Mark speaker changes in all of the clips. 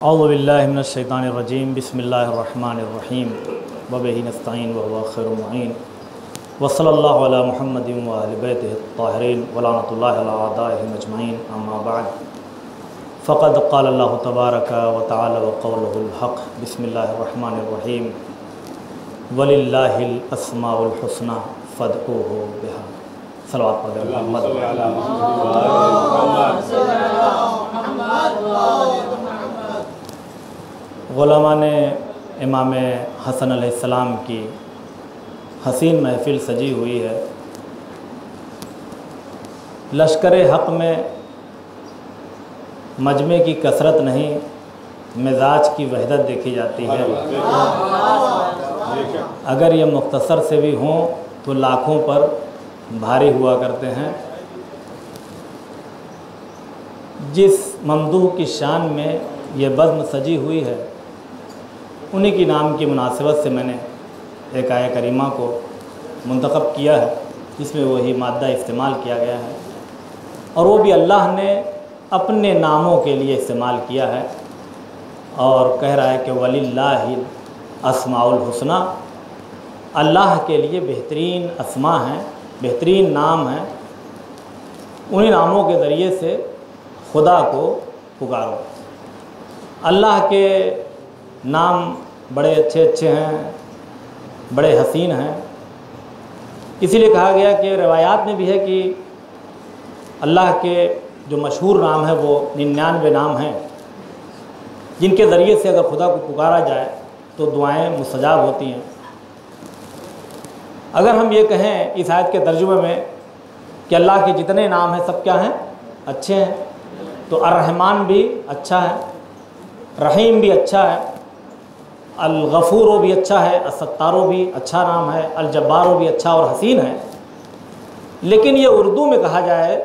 Speaker 1: औज़ु बिल्लाहि मिनश्शैतानिर्रजीम बिस्मिल्लाहिर्रहमानिर्रहीम व बिही नस्तईन व हुवा खैरुल मुईन व सल्लल्लाहु अला मुहम्मदिन व अहलि बैतिहि अत्ताहिरीन व लानतुल्लाहि अला अअदाइहिम अजमईन अम्मा बाद फ़क़द क़ाल अल्लाहु तबारक व तआला व क़ौलुहुल हक़ बिस्मिल्लाहिर्रहमानिर्रहीम वलिल्लाहिल अस्माउल हुस्ना फ़दऊहु बिहा। सल्लल्लाहु अलैहि गुलामा ने इमाम हसन अलैहिस्सलाम की हसीन महफ़िल सजी हुई है। लश्कर हक़ में मजमे की कसरत नहीं, मिजाज की वहदत देखी जाती है। अगर ये मुख्तसर से भी हों तो लाखों पर भारी हुआ करते हैं। जिस ममदूह की शान में ये बज़्म सजी हुई है, उन्हीं की नाम की मुनासिबत से मैंने एक आया करीमा को मुंतखब किया है, जिसमें वही मादा इस्तेमाल किया गया है और वो भी अल्लाह ने अपने नामों के लिए इस्तेमाल किया है और कह रहा है कि वलिल्लाहिल अस्माउल हुस्ना, अल्लाह के लिए बेहतरीन अस्मा हैं, बेहतरीन नाम हैं। उन्हीं नामों के ज़रिए से खुदा को पुकारो। अल्लाह के नाम बड़े अच्छे अच्छे हैं, बड़े हसीन हैं। इसीलिए कहा गया कि रवायात में भी है कि अल्लाह के जो मशहूर नाम है वो 99 नाम हैं, जिनके ज़रिए से अगर खुदा को पुकारा जाए तो दुआएं मुस्तजाब होती हैं। अगर हम ये कहें इस आयत के तर्जुमे में कि अल्लाह के जितने नाम हैं सब क्या हैं, अच्छे हैं, तो अर्रहमान भी अच्छा है, रहीम भी अच्छा है, अल-गफ़ूर भी अच्छा है, अस-सत्तारो भी अच्छा नाम है, अल-जब्बारो भी अच्छा और हसीन है। लेकिन ये उर्दू में कहा जाए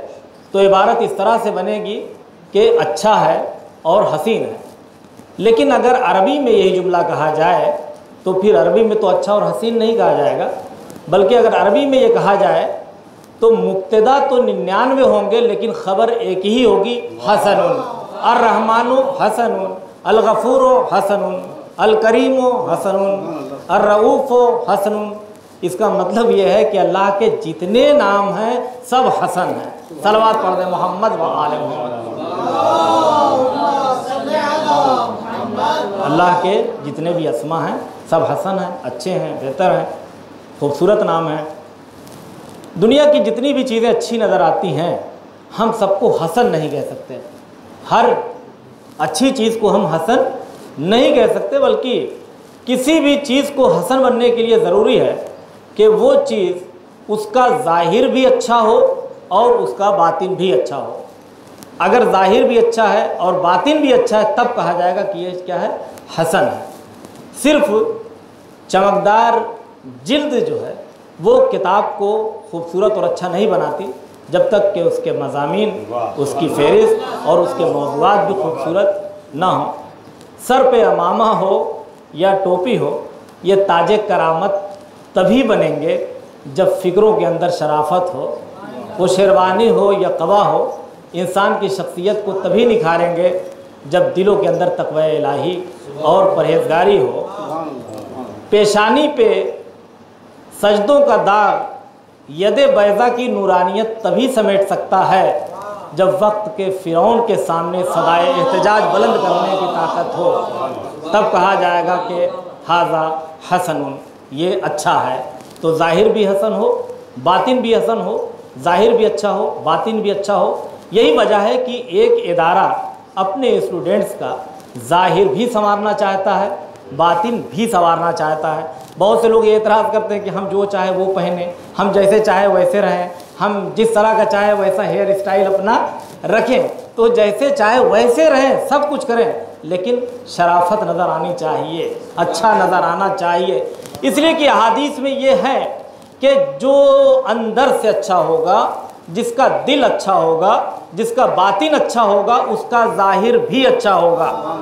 Speaker 1: तो इबारत इस तरह से बनेगी कि अच्छा है और हसीन है। लेकिन अगर अरबी में यही जुमला कहा जाए तो फिर अरबी में तो अच्छा और हसीन नहीं कहा जाएगा, बल्कि अगर अरबी में ये कहा जाए तो मुब्तदा तो 99 होंगे लेकिन ख़बर एक ही होगी, हसनुन। अर्रहमानु हसनुन, अल-गफ़ूरो हसनुन, अल-करीमो हसनुन, अर्रऊफ़ो हसनुन। इसका मतलब ये है कि अल्लाह के जितने नाम हैं सब हसन हैं। सलवात पढ़ दें मोहम्मद व आले मोहम्मद। अल्लाह के जितने भी अस्मा हैं सब हसन हैं, अच्छे हैं, बेहतर हैं, खूबसूरत नाम हैं। दुनिया की जितनी भी चीज़ें अच्छी नज़र आती हैं, हम सबको हसन नहीं कह सकते। हर अच्छी चीज़ को हम हसन नहीं कह सकते, बल्कि किसी भी चीज़ को हसन बनने के लिए ज़रूरी है कि वो चीज़ उसका ज़ाहिर भी अच्छा हो और उसका बातिन भी अच्छा हो। अगर ज़ाहिर भी अच्छा है और बातिन भी अच्छा है तब कहा जाएगा कि ये क्या है, हसन है। सिर्फ चमकदार जिल्द जो है वो किताब को खूबसूरत और अच्छा नहीं बनाती जब तक कि उसके मज़ामीन, उसकी फ़हरिस्त और उसके मौज़ूआत भी खूबसूरत ना हो। सर पे अमामा हो या टोपी हो, ये ताजे करामत तभी बनेंगे जब फ़िक्रों के अंदर शराफत हो। वो शेरवानी हो या कबा हो, इंसान की शख्सियत को तभी निखारेंगे जब दिलों के अंदर तक़वा इलाही और परहेज़गारी हो। पेशानी पे सजदों का दाग यदे बैज़ा की नूरानियत तभी समेट सकता है जब वक्त के फ़िरौन के सामने सदाए एहतजाज बुलंद करने की ताकत हो। तब कहा जाएगा कि हाज़ा हसनुन, ये अच्छा है। तो ज़ाहिर भी हसन हो, बातिन भी हसन हो, ज़ाहिर भी अच्छा हो, बातिन भी अच्छा हो। यही वजह है कि एक इदारा अपने स्टूडेंट्स का ज़ाहिर भी संवारना चाहता है, बातिन भी संवारना चाहता है। बहुत से लोग ये एतराज़ करते हैं कि हम जो चाहे वो पहने, हम जैसे चाहे वैसे रहें, हम जिस तरह का चाहे वैसा हेयर स्टाइल अपना रखें, तो जैसे चाहे वैसे रहें, सब कुछ करें, लेकिन शराफत नज़र आनी चाहिए, अच्छा नज़र आना चाहिए। इसलिए कि अहादीस में ये है कि जो अंदर से अच्छा होगा, जिसका दिल अच्छा होगा, जिसका बातिन अच्छा होगा, उसका ज़ाहिर भी अच्छा होगा।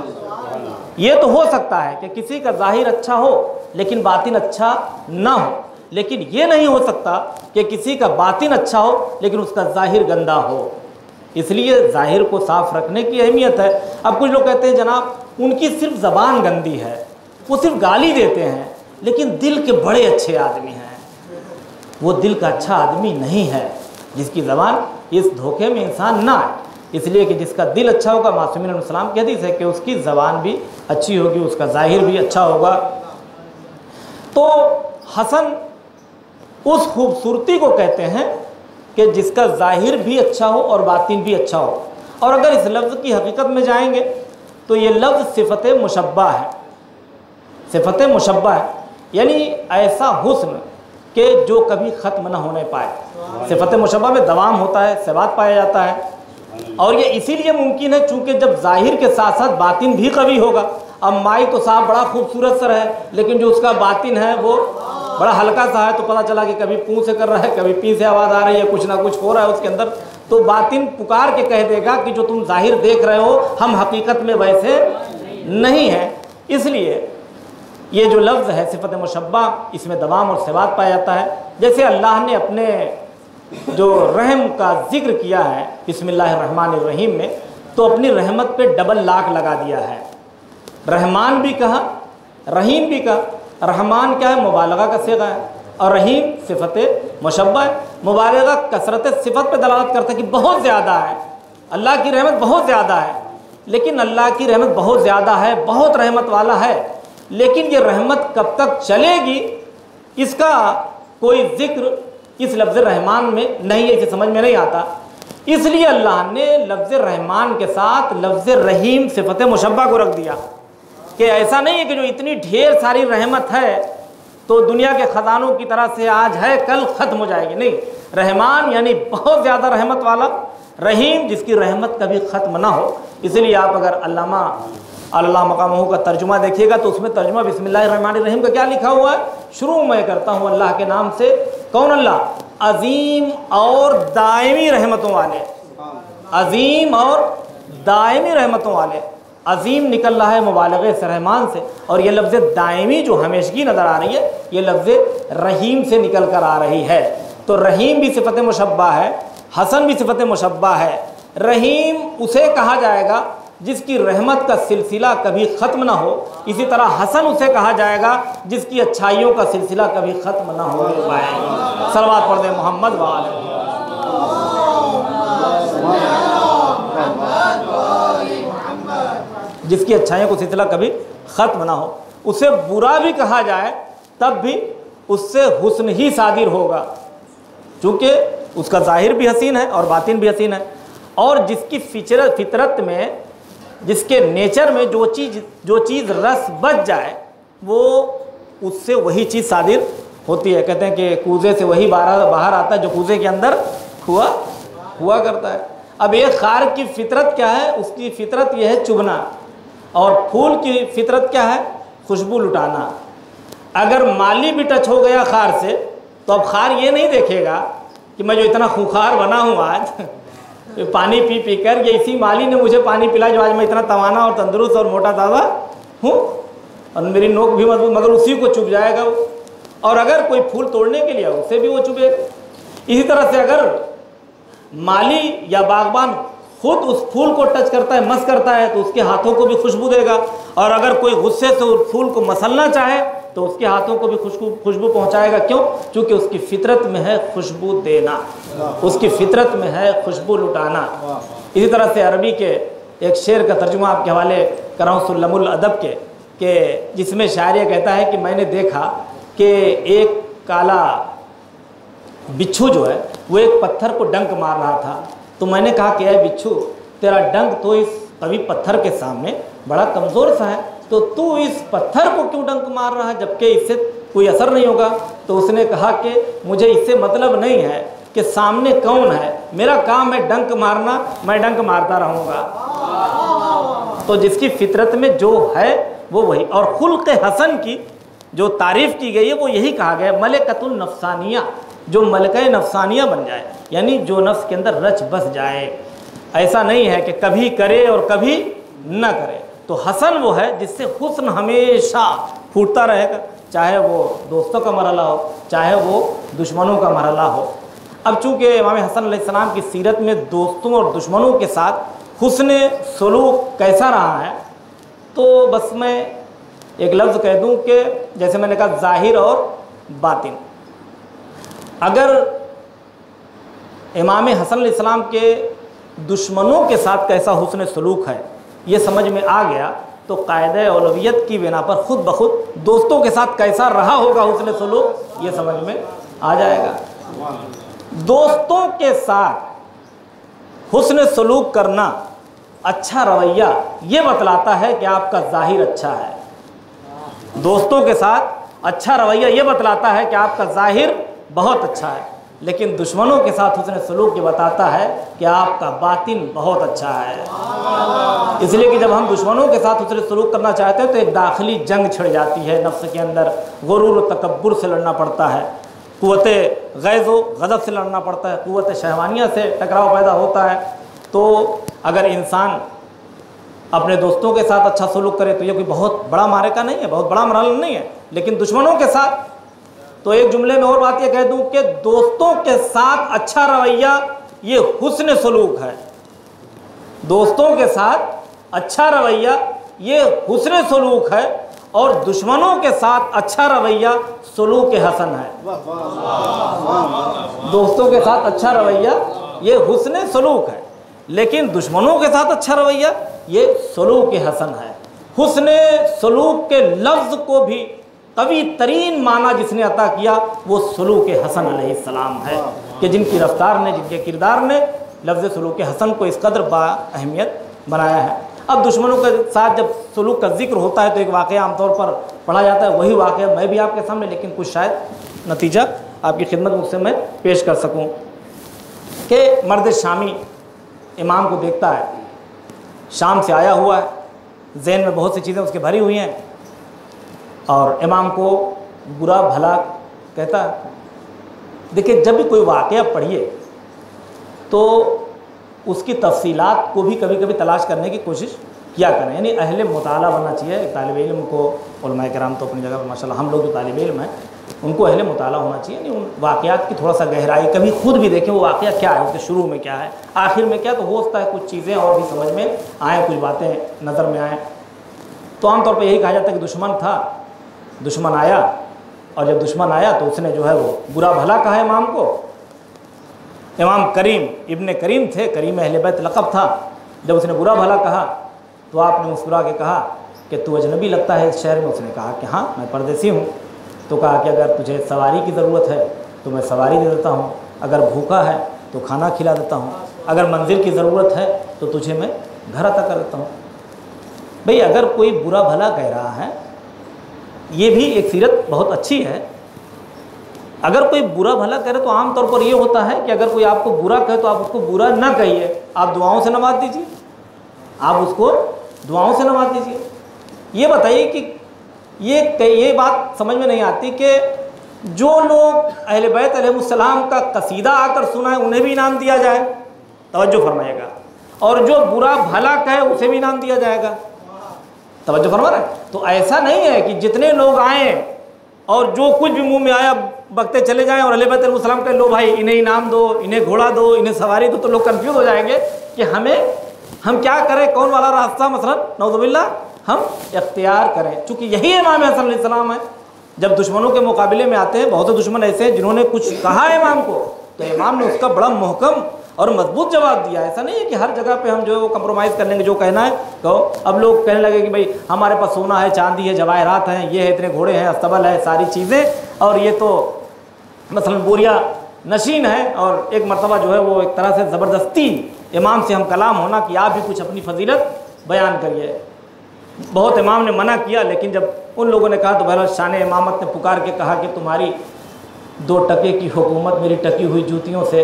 Speaker 1: ये तो हो सकता है कि किसी का ज़ाहिर अच्छा हो लेकिन बातिन अच्छा ना हो, लेकिन ये नहीं हो सकता कि किसी का बातिन अच्छा हो लेकिन उसका ज़ाहिर गंदा हो। इसलिए ज़ाहिर को साफ़ रखने की अहमियत है। अब कुछ लोग कहते हैं जनाब उनकी सिर्फ ज़बान गंदी है, वो सिर्फ गाली देते हैं, लेकिन दिल के बड़े अच्छे आदमी हैं। वो दिल का अच्छा आदमी नहीं है जिसकी ज़बान, इस धोखे में इंसान ना आए। इसलिए कि जिसका दिल अच्छा होगा, मासूमीन अलैहिस्सलाम की हदीस है कि उसकी ज़बान भी अच्छी होगी, उसका ज़ाहिर भी अच्छा होगा। तो हसन उस खूबसूरती को कहते हैं कि जिसका ज़ाहिर भी अच्छा हो और बातिन भी अच्छा हो। और अगर इस लफ्ज़ की हकीकत में जाएंगे तो ये लफ्ज़ सिफ़त मुशब्बा है। सिफ़त मुशब्बा है यानी ऐसा हुस्न कि जो कभी ख़त्म ना होने पाए। सिफ़त मुशब्बा में दवाम होता है, सबात पाया जाता है, और ये इसीलिए मुमकिन है चूँकि जब ज़ाहिर के साथ साथ बातिन भी कभी होगा। अब माई तो साहब बड़ा खूबसूरत सर है, लेकिन जो उसका बातिन है वो बड़ा हल्का सा है, तो पता चला कि कभी पूँ से कर रहा है, कभी पी से आवाज़ आ रही है, कुछ ना कुछ हो रहा है उसके अंदर। तो बातिन पुकार के कह देगा कि जो तुम ज़ाहिर देख रहे हो हम हकीकत में वैसे नहीं हैं। इसलिए ये जो लफ्ज़ है सिफ़त मुशब्बा, इसमें दवाम और सबात पाया जाता है। जैसे अल्लाह ने अपने जो रहम का जिक्र किया है बिस्मिल्लाहिर्रहमानिर्रहीम में, तो अपनी रहमत पे डबल लाक लगा दिया है। रहमान भी कहा, रहीम भी कहा। रहमान क्या है? मुबालगा का सिगा है, और रहीम सिफ़त मुशब्बा है। मुबालगा कसरत सिफ़त पे दलालत करता है कि बहुत ज़्यादा है, अल्लाह की रहमत बहुत ज़्यादा है। लेकिन अल्लाह की रहमत बहुत ज़्यादा है, बहुत रहमत वाला है, लेकिन ये रहमत कब तक चलेगी इसका कोई ज़िक्र इस लफ्ज़ रहमान में नहीं है, इसे समझ में नहीं आता। इसलिए अल्लाह ने लफ्ज़ रहमान के साथ लफ्ज़ रहीम सिफ़त मुशब्बा को रख दिया कि ऐसा नहीं है कि जो इतनी ढेर सारी रहमत है तो दुनिया के ख़जानों की तरह से आज है कल ख़त्म हो जाएगी। नहीं, रहमान यानी बहुत ज़्यादा रहमत वाला, रहीम जिसकी रहमत कभी ख़त्म ना हो। इसलिए आप अगर अल्लामा अल्लाह मकामहू का तर्जुमा देखिएगा तो उसमें तर्जुमा बिस्मिल्लाहिर्रहमानिर्रहीम का क्या लिखा हुआ है? शुरू मैं करता हूँ अल्लाह के नाम से। कौन अल्लाह? अजीम और दायमी रहमतों वाले, अजीम और दायमी रहमतों वाले। अजीम निकल रहा है मुबालगे से, रहमान से, और ये लफ्ज़ दायमी जो हमेशगी नज़र आ रही है ये लफ्ज़ रहीम से निकल कर आ रही है। तो रहीम भी सिफ़त मुशब्बा है, हसन भी सिफ़त मुशब्बा है। रहीम उसे कहा जाएगा जिसकी रहमत का सिलसिला कभी ख़त्म ना हो, इसी तरह हसन उसे कहा जाएगा जिसकी अच्छाइयों का सिलसिला कभी ख़त्म ना हो पाए। सलवात पढ़ दे मोहम्मद वाले, जिसकी अच्छाइयों का सिलसिला कभी ख़त्म ना हो। उसे बुरा भी कहा जाए तब भी उससे हुस्न ही सादिर होगा, चूँकि उसका ज़ाहिर भी हसीन है और बातिन भी हसीन है। और जिसकी फितरत में, जिसके नेचर में जो चीज़ रस बच जाए वो उससे वही चीज़ सादिर होती है। कहते हैं कि कूज़े से वही बाहर आता है जो कूज़े के अंदर हुआ करता है। अब एक खार की फितरत क्या है? उसकी फितरत यह है चुभना, और फूल की फितरत क्या है? खुशबू लुटाना। अगर माली भी टच हो गया खार से तो अब खार ये नहीं देखेगा कि मैं जो इतना खूंखार बना हूँ आज पानी पी पी कर, ये इसी माली ने मुझे पानी पिलाया जो आज मैं इतना तवाना और तंदुरुस्त और मोटा ताज़ा हूँ और मेरी नोक भी मजबूत, मगर उसी को चुभ जाएगा वो। और अगर कोई फूल तोड़ने के लिए उसे भी वो चुभेगा। इसी तरह से अगर माली या बागबान खुद उस फूल को टच करता है, मस करता है, तो उसके हाथों को भी खुशबू देगा। और अगर कोई गुस्से से उस फूल को मसलना चाहे तो उसके हाथों को भी खुशबू पहुंचाएगा। क्यों? क्योंकि उसकी फितरत में है खुशबू देना, उसकी फितरत में है खुशबू लुटाना। इसी तरह से अरबी के एक शेर का तर्जुमा आपके हवाले कर रहा हूँ सुल्लमुल अदब के जिसमें शायर ये कहता है कि मैंने देखा कि एक काला बिच्छू जो है वो एक पत्थर को डंक मार रहा था। तो मैंने कहा कि ऐ बिच्छू, तेरा डंक तो इस कवि पत्थर के सामने बड़ा कमज़ोर सा है, तो तू इस पत्थर को क्यों डंक मार रहा है जबकि इससे कोई असर नहीं होगा? तो उसने कहा कि मुझे इससे मतलब नहीं है कि सामने कौन है, मेरा काम है डंक मारना, मैं डंक मारता रहूँगा। तो जिसकी फितरत में जो है वो वही। और खुल्क़ हसन की जो तारीफ़ की गई है वो यही कहा गया है मलकतुन नफ्सानिया, जो मलका नफ्सानिया बन जाए, यानी जो नफ्स के अंदर रच बस जाए। ऐसा नहीं है कि कभी करे और कभी न करे। तो हसन वो है जिससे हुस्न हमेशा फूटता रहेगा, चाहे वो दोस्तों का मरहला हो, चाहे वो दुश्मनों का मरहला हो। अब चूँकि इमाम हसन अलैहिस्सलाम की सीरत में दोस्तों और दुश्मनों के साथ हुस्न सलूक कैसा रहा है, तो बस मैं एक लफ्ज़ कह दूं कि जैसे मैंने कहा ज़ाहिर और बातिन। अगर इमाम हसन अलैहिस्सलाम के दुश्मनों के साथ कैसा हुस्न सलूक है ये समझ में आ गया तो कायदे औलवियत की बिना पर खुद ब खुद दोस्तों के साथ कैसा रहा होगा हुस्न सलूक ये समझ में आ जाएगा। दोस्तों के साथ हुस्न सलूक करना, अच्छा रवैया ये बतलाता है कि आपका ज़ाहिर अच्छा है। दोस्तों के साथ अच्छा रवैया ये बतलाता है कि आपका ज़ाहिर बहुत अच्छा है, लेकिन दुश्मनों के साथ हुस्न सलूक ये बताता है कि आपका बातिन बहुत अच्छा है। इसलिए कि जब हम दुश्मनों के साथ हुस्न सलूक करना चाहते हैं तो एक दाखिली जंग छिड़ जाती है, नफ्स के अंदर गुरूर और तकब्बुर से लड़ना पड़ता है, कुव्वते गैज़ व गज़ब से लड़ना पड़ता है, कुव्वते शहवानिया से टकराव पैदा होता है। तो अगर इंसान अपने दोस्तों के साथ अच्छा सलूक करे तो ये कोई बहुत बड़ा मारेका नहीं है, बहुत बड़ा मरहला नहीं है। लेकिन दुश्मनों के साथ तो एक जुमले में और बात ये कह दूं कि दोस्तों के साथ अच्छा रवैया ये हुस्न सलूक है। दोस्तों के साथ अच्छा रवैया ये हुस्न सलूक है और दुश्मनों के साथ अच्छा रवैया सलूक हसन है। दोस्तों के साथ अच्छा रवैया ये हुस्न सलूक है, लेकिन दुश्मनों के साथ अच्छा रवैया ये सलूक हसन है। हुस्न सलूक के लफ्ज़ को भी कवी तरीन माना जिसने अता किया वो सलूक हसन अलैहिस्सलाम है कि जिनकी रफ्तार ने, जिनके किरदार ने लफ्ज़ सलूक हसन को इस कदर बा अहमियत बनाया है। अब दुश्मनों के साथ जब सलूक का जिक्र होता है तो एक वाक़या आमतौर पर पढ़ा जाता है, वही वाक़या मैं भी आपके सामने, लेकिन कुछ शायद नतीजा आपकी खिदमत मुझसे मैं पेश कर सकूं कि मर्द शामी इमाम को देखता है, शाम से आया हुआ है, ज़हन में बहुत सी चीज़ें उसके भरी हुई हैं और इमाम को बुरा भला कहता है। देखिए, जब भी कोई वाक़या पढ़िए तो उसकी तफसीलात को भी कभी कभी तलाश करने की कोशिश किया करें, यानी अहले मुताला बनना चाहिए। तालिब इल्म को, उलमाए किराम तो अपनी जगह पर माशाल्लाह, हम लोग जो तालिब इल्म हैं उनको अहले मुताला होना चाहिए, यानी उन वाक़यात की थोड़ा सा गहराई, कभी खुद भी देखें वो वाक़या क्या है, उसके शुरू में क्या है, आखिर में क्या, तो हो सकता है कुछ चीज़ें और भी समझ में आएँ, कुछ बातें नज़र में आएँ। तो आमतौर पर यही कहा जाता है कि दुश्मन था, दुश्मन आया, और जब दुश्मन आया तो उसने जो है वो बुरा भला कहा इमाम को। इमाम करीम इब्ने करीम थे, करीम अहले बैत लक़ब था। जब उसने बुरा भला कहा तो आपने मुस्कुरा के कहा कि तू अजनबी लगता है इस शहर में। उसने कहा कि हाँ, मैं परदेसी हूँ। तो कहा कि अगर तुझे सवारी की ज़रूरत है तो मैं सवारी दे देता हूँ, अगर भूखा है तो खाना खिला देता हूँ, अगर मंजिल की ज़रूरत है तो तुझे मैं घर अता कर देता हूँ। भाई, अगर कोई बुरा भला कह रहा है, ये भी एक सीरत बहुत अच्छी है। अगर कोई बुरा भला करे तो आम तौर पर ये होता है कि अगर कोई आपको बुरा कहे तो आप उसको बुरा ना कहिए, आप दुआओं से नवाज दीजिए, आप उसको दुआओं से नवाज दीजिए। ये बताइए कि ये बात समझ में नहीं आती कि जो लोग अहले बैत अलैहिमुस्सलाम का कसीदा आकर सुनाए उन्हें भी इनाम दिया जाए, तवज्जो फरमाइएगा, और जो बुरा भला कहे उसे भी इनाम दिया जाएगा, तवज्जो फरमा रहे। तो ऐसा नहीं है कि जितने लोग आए और जो कुछ भी मुंह में आया बकते चले जाएं और अहले बैत अलैहिमुस्सलाम कहे लो भाई इन्हें इनाम दो, इन्हें घोड़ा दो, इन्हें सवारी दो, तो लोग कंफ्यूज हो जाएंगे कि हम क्या करें, कौन वाला रास्ता मसलन नौज़ुबिल्लाह हम इख्तियार करें। चूँकि यही इमाम हसन अलैहिस्सलाम है। जब दुश्मनों के मुकाबले में आते हैं, बहुत से दुश्मन ऐसे हैं जिन्होंने कुछ कहा इमाम को तो इमाम ने उसका बड़ा मुहकम और मजबूत जवाब दिया। ऐसा नहीं है कि हर जगह पे हम जो है वो कंप्रोमाइज़ कर लेंगे, जो कहना है कहो। अब लोग कहने लगे कि भाई हमारे पास सोना है, चांदी है, जवाहरात हैं, ये है, इतने घोड़े हैं, अस्तबल है, सारी चीज़ें, और ये तो मसलन बोरिया नशीन है। और एक मरतबा जो है वो एक तरह से ज़बरदस्ती इमाम से हम कलाम होना कि आप भी कुछ अपनी फजीलत बयान करिए। बहुत इमाम ने मना किया, लेकिन जब उन लोगों ने कहा तो बहरहाल शान इमामत ने पुकार के कहा कि तुम्हारी 2 टके की हुकूमत मेरी टकी हुई जूतियों से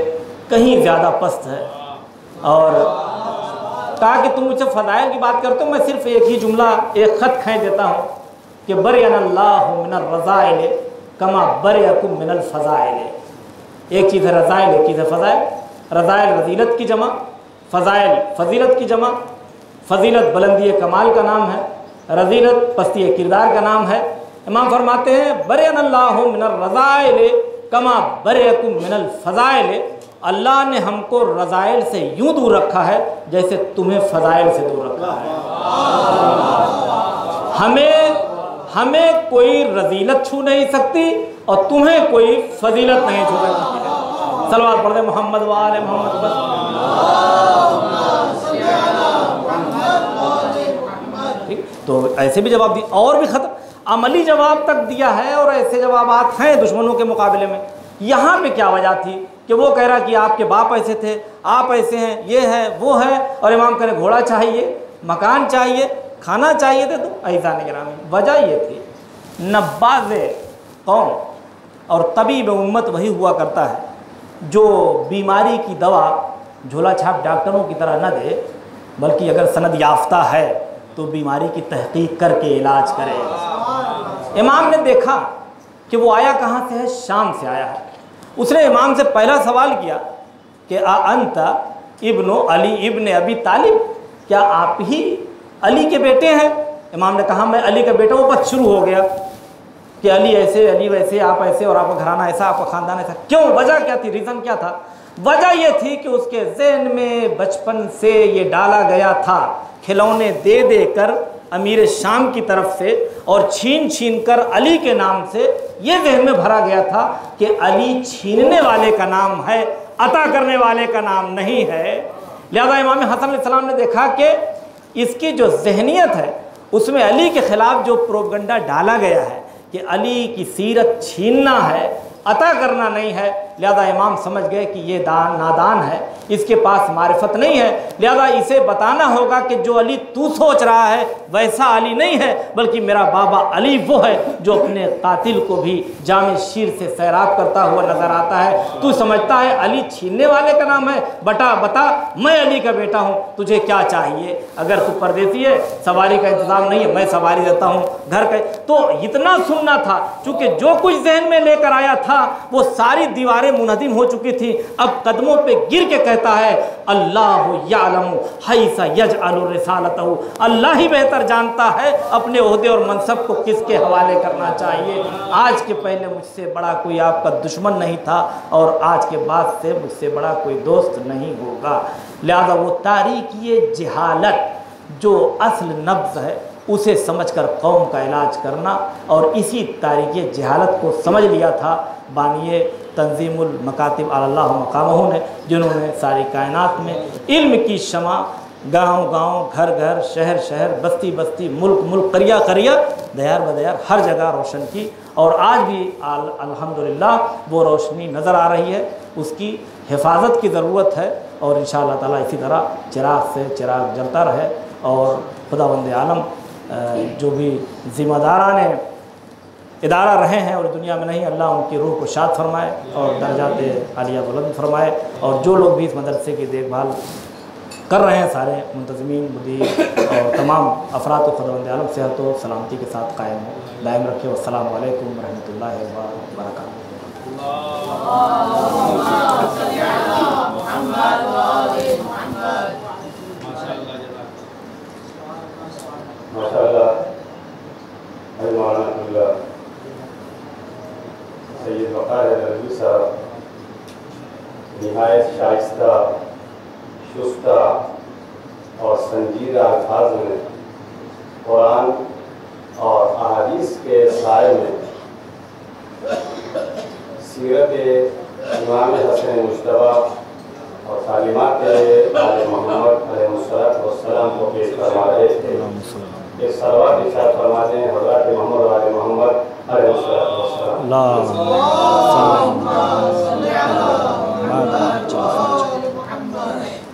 Speaker 1: कहीं ज़्यादा पस्त है। और कहा कि तुम मुझसे फ़ज़ाइल की बात करते हो, मैं सिर्फ एक ही जुमला, एक ख़त खींच देता हूँ कि बरअनल्लाहु मिनर रज़ाइल कमा बरअकुम मिनल फ़ज़ाइल। एक चीज़ है रज़ाइल, एक चीज़ है फ़ज़ाइल। रज़ाइल रज़ीलत की जमा, फ़ज़ाइल फ़जीलत की जमा। फ़जीलत बुलंदी कमाल का नाम है, रज़ीलत पस्ती किरदार का नाम है। इमाम फरमाते हैं बरअनल्लाहु मिनर रज़ाइल कमा बरअकुम मिनल फ़ज़ाइल। अल्लाह ने हमको रज़ाइल से यूँ दूर रखा है जैसे तुम्हें फ़ज़ाइल से दूर रखा है। हमें कोई रजीलत छू नहीं सकती और तुम्हें कोई फजीलत नहीं छू सकती। सलवात पढ़ दे मोहम्मद वाले मोहम्मद बस। ठीक, तो ऐसे भी जवाब दिए और भी खत्म, अमली जवाब तक दिया है और ऐसे जवाबात हैं दुश्मनों के मुकाबले में। यहाँ पे क्या वजह थी कि वो कह रहा कि आपके बाप ऐसे थे, आप ऐसे हैं, ये है वो है, और इमाम कह रहे घोड़ा चाहिए, मकान चाहिए, खाना चाहिए थे, तो ऐसा नहीं गिरा। वजह ये थी नब्बाज़ कौम और तबीब उम्मत वही हुआ करता है जो बीमारी की दवा झोला छाप डॉक्टरों की तरह न दे, बल्कि अगर सनद याफ्ता है तो बीमारी की तहकीक करके इलाज करे। इमाम ने देखा कि वो आया कहाँ से है, शाम से आया है। उसने इमाम से पहला सवाल किया कि अंत इब्नो अली इब्न अबी तालिब, क्या आप ही अली के बेटे हैं? इमाम ने कहा मैं अली का बेटा हूँ। बस शुरू हो गया कि अली ऐसे, अली वैसे, आप ऐसे, और आपका घराना ऐसा, आपका ख़ानदान ऐसा। क्यों, वजह क्या थी, रीज़न क्या था? वजह यह थी कि उसके जहन में बचपन से ये डाला गया था, खिलौने दे देकर अमीर शाम की तरफ से और छीन छीन कर अली के नाम से ये जहन में भरा गया था कि अली छीनने वाले का नाम है, अता करने वाले का नाम नहीं है। लिहाजा इमाम हसन अलैहिस्सलाम ने देखा कि इसकी जो जहनियत है उसमें अली के ख़िलाफ़ जो प्रोपगंडा डाला गया है कि अली की सीरत छीनना है, अता करना नहीं है, लिहाजा इमाम समझ गए कि ये नादान है, इसके पास मारिफत नहीं है। लिहाजा इसे बताना होगा कि जो अली तू सोच रहा है वैसा अली नहीं है, बल्कि मेरा बाबा अली वो है जो अपने कातिल को भी जामे शीर से सैराब करता हुआ नजर आता है। तू समझता है अली छीनने वाले का नाम है? बता मैं अली का बेटा हूँ, तुझे क्या चाहिए? अगर तू परदेसी है, सवारी का इंतजाम नहीं है, मैं सवारी देता हूँ घर का। तो इतना सुनना था, चूँकि जो कुछ जहन में लेकर आया था वो सारी दीवारें मुनहदिम हो चुकी थी। अब कदमों पे गिर के कहता है अल्लाहु यअलमु हैसा यजअलु रिसालतहु, अल्लाह ही बेहतर जानता है अपने ओहदे और मनसब को किसके हवाले करना चाहिए। आज के पहले मुझसे बड़ा कोई आपका दुश्मन नहीं था और आज के बाद से मुझसे बड़ा कोई दोस्त नहीं होगा। लिहाजा वो तारीकी जहालत जो असल नब्ज़ है उसे समझकर कौम का इलाज करना, और इसी तारीख़ जहालत को समझ लिया था बानिए तंजीमुल मकातिब अल्लाह मकामहू ने, जिन्होंने सारी कायनात में इल्म की शमा गांव-गांव, घर-घर, शहर-शहर, बस्ती-बस्ती, मुल्क-मुल्क, करिया-करिया, दयार-बदयार हर जगह रोशन की। और आज भी अल्हम्दुलिल्लाह वो रोशनी नज़र आ रही है। उसकी हिफाजत की ज़रूरत है और इंशाअल्लाह ताला इसी तरह चिराग से चिराग जलता रहे। और खुदावंद आलम जो भी ज़िम्मेदाराने इदारा रहे हैं और दुनिया में नहीं, अल्लाह उनकी रूह को शाद फरमाए और दर्जात आलिया बुलंद फरमाए। और जो लोग भी इस मदरसे की देखभाल कर रहे हैं, सारे मुंतज़मीन, मुदीर और तमाम अफराद को खुदावंद आलम सेहत व सलामती के साथ कायम हो, दायम रखे। अस्सलामु अलैकुम रहमतुल्लाहि व बरकातहू।
Speaker 2: माशाअल्लाह सैयद वक़ार नदवी साहब निहायत शाइस्ता, शुस्ता और संजीदा अल्फाज में कुरान और अहादीस के साए में सीरत इमाम हसन मुश्तबा और तालीमात आले मोहम्मद अलैहिस्सलाम को पेश करवा रहे थे। एक सलवात इरशाद फरमाते हैं हज़रत मोहम्मद वाले मोहम्मद अलैहिस्सलाम।